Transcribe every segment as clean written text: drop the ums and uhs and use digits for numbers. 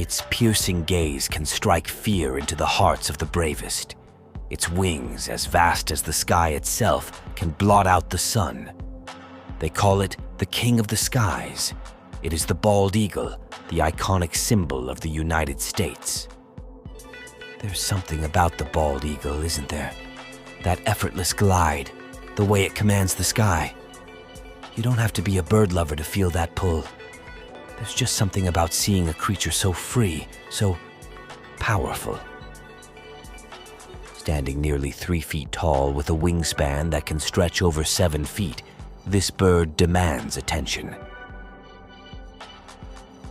Its piercing gaze can strike fear into the hearts of the bravest. Its wings, as vast as the sky itself, can blot out the sun. They call it the King of the Skies. It is the bald eagle, the iconic symbol of the United States. There's something about the bald eagle, isn't there? That effortless glide, the way it commands the sky. You don't have to be a bird lover to feel that pull. There's just something about seeing a creature so free, so powerful. Standing nearly 3 feet tall with a wingspan that can stretch over 7 feet, this bird demands attention.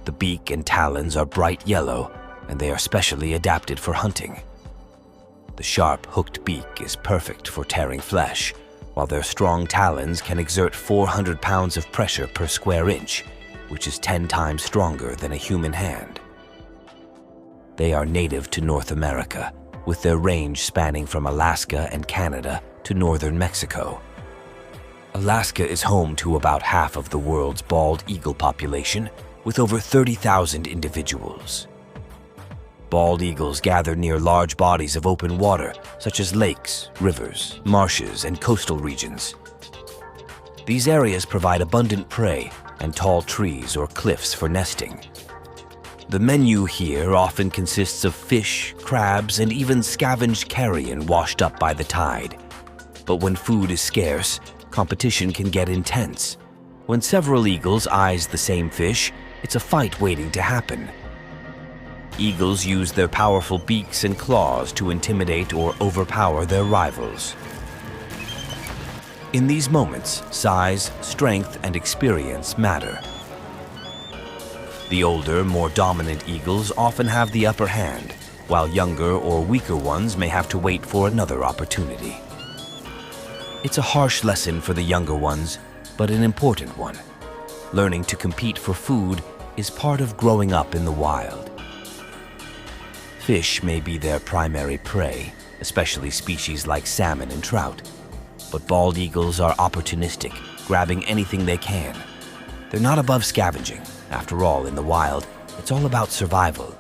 The beak and talons are bright yellow, and they are specially adapted for hunting. The sharp, hooked beak is perfect for tearing flesh, while their strong talons can exert 400 pounds of pressure per square inch, which is 10 times stronger than a human hand. They are native to North America, with their range spanning from Alaska and Canada to northern Mexico. Alaska is home to about half of the world's bald eagle population, with over 30,000 individuals. Bald eagles gather near large bodies of open water, such as lakes, rivers, marshes, and coastal regions. These areas provide abundant prey and tall trees or cliffs for nesting. The menu here often consists of fish, crabs, and even scavenged carrion washed up by the tide. But when food is scarce, competition can get intense. When several eagles eyes the same fish, it's a fight waiting to happen. Eagles use their powerful beaks and claws to intimidate or overpower their rivals. In these moments, size, strength, and experience matter. The older, more dominant eagles often have the upper hand, while younger or weaker ones may have to wait for another opportunity. It's a harsh lesson for the younger ones, but an important one. Learning to compete for food is part of growing up in the wild. Fish may be their primary prey, especially species like salmon and trout. But bald eagles are opportunistic, grabbing anything they can. They're not above scavenging. After all, in the wild, it's all about survival.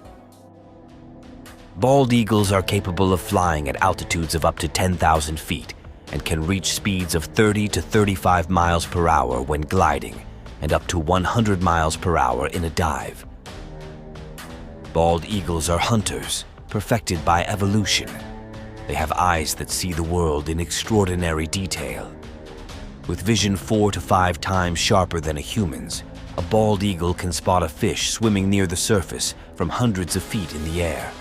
Bald eagles are capable of flying at altitudes of up to 10,000 feet and can reach speeds of 30 to 35 miles per hour when gliding and up to 100 miles per hour in a dive. Bald eagles are hunters, perfected by evolution. They have eyes that see the world in extraordinary detail. With vision 4 to 5 times sharper than a human's, a bald eagle can spot a fish swimming near the surface from hundreds of feet in the air.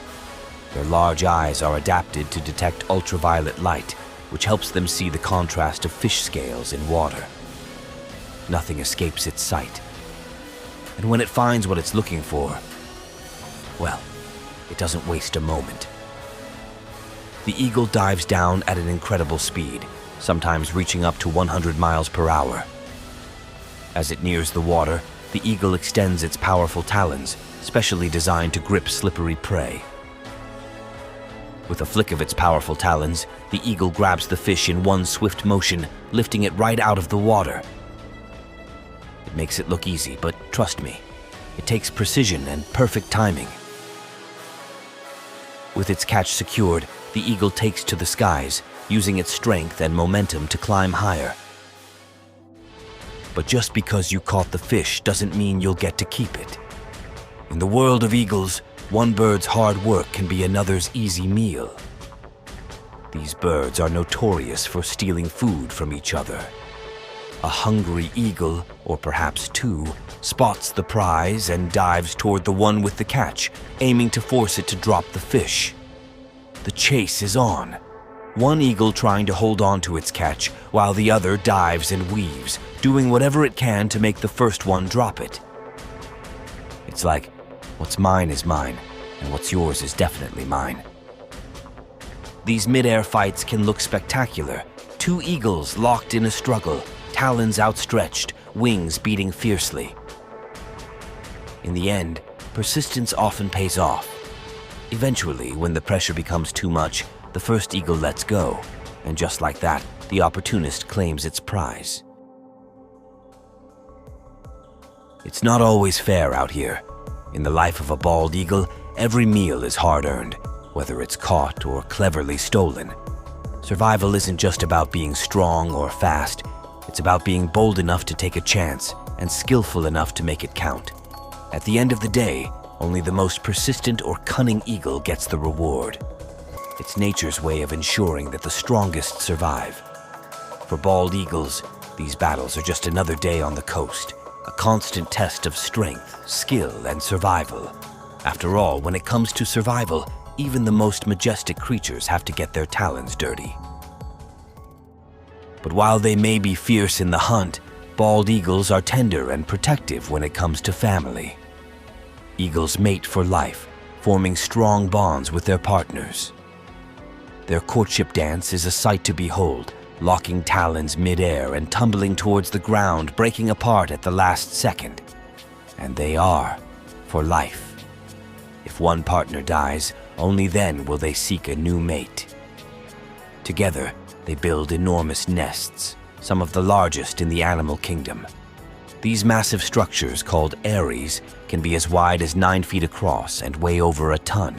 Their large eyes are adapted to detect ultraviolet light, which helps them see the contrast of fish scales in water. Nothing escapes its sight. And when it finds what it's looking for, well, it doesn't waste a moment. The eagle dives down at an incredible speed, sometimes reaching up to 100 miles per hour. As it nears the water, the eagle extends its powerful talons, specially designed to grip slippery prey. With a flick of its powerful talons, the eagle grabs the fish in one swift motion, lifting it right out of the water. It makes it look easy, but trust me, it takes precision and perfect timing. With its catch secured, the eagle takes to the skies, using its strength and momentum to climb higher. But just because you caught the fish doesn't mean you'll get to keep it. In the world of eagles, one bird's hard work can be another's easy meal. These birds are notorious for stealing food from each other. A hungry eagle, or perhaps two, spots the prize and dives toward the one with the catch, aiming to force it to drop the fish. The chase is on. One eagle trying to hold on to its catch, while the other dives and weaves, doing whatever it can to make the first one drop it. It's like, what's mine is mine, and what's yours is definitely mine. These mid-air fights can look spectacular. Two eagles locked in a struggle, talons outstretched, wings beating fiercely. In the end, persistence often pays off. Eventually, when the pressure becomes too much, the first eagle lets go, and just like that, the opportunist claims its prize. It's not always fair out here. In the life of a bald eagle, every meal is hard-earned, whether it's caught or cleverly stolen. Survival isn't just about being strong or fast, it's about being bold enough to take a chance and skillful enough to make it count. At the end of the day, only the most persistent or cunning eagle gets the reward. It's nature's way of ensuring that the strongest survive. For bald eagles, these battles are just another day on the coast, a constant test of strength, skill, and survival. After all, when it comes to survival, even the most majestic creatures have to get their talons dirty. But while they may be fierce in the hunt, bald eagles are tender and protective when it comes to family. Eagles mate for life, forming strong bonds with their partners. Their courtship dance is a sight to behold, locking talons mid-air and tumbling towards the ground, breaking apart at the last second. And they are for life. If one partner dies, only then will they seek a new mate. Together, they build enormous nests, some of the largest in the animal kingdom. These massive structures, called eyries, can be as wide as 9 feet across and weigh over a ton.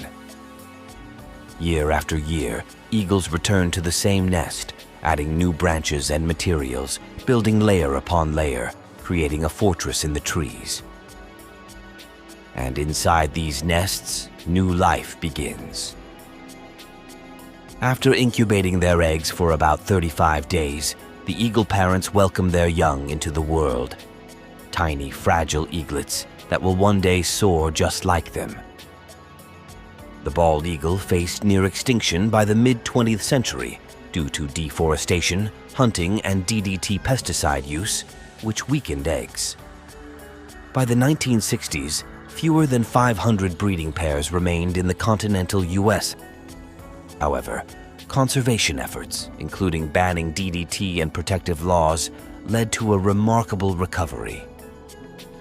Year after year, eagles return to the same nest, adding new branches and materials, building layer upon layer, creating a fortress in the trees. And inside these nests, new life begins. After incubating their eggs for about 35 days, the eagle parents welcome their young into the world. Tiny, fragile eaglets that will one day soar just like them. The bald eagle faced near extinction by the mid-20th century due to deforestation, hunting, and DDT pesticide use, which weakened eggs. By the 1960s, fewer than 500 breeding pairs remained in the continental US. However, conservation efforts, including banning DDT and protective laws, led to a remarkable recovery.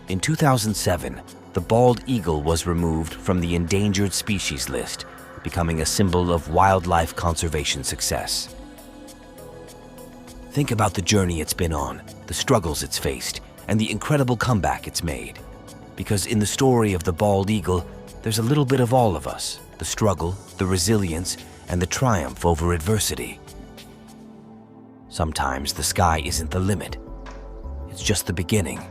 In 2007, the bald eagle was removed from the endangered species list, becoming a symbol of wildlife conservation success. Think about the journey it's been on, the struggles it's faced, and the incredible comeback it's made. Because in the story of the bald eagle, there's a little bit of all of us, the struggle, the resilience, and the triumph over adversity. Sometimes the sky isn't the limit. It's just the beginning.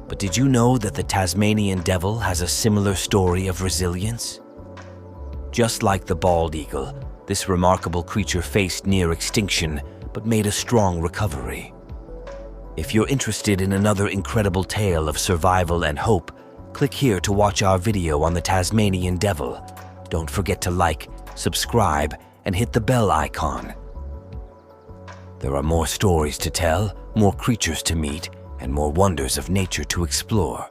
But did you know that the Tasmanian devil has a similar story of resilience? Just like the bald eagle, this remarkable creature faced near extinction but made a strong recovery. If you're interested in another incredible tale of survival and hope, click here to watch our video on the Tasmanian devil. Don't forget to like, subscribe, and hit the bell icon. There are more stories to tell, more creatures to meet, and more wonders of nature to explore.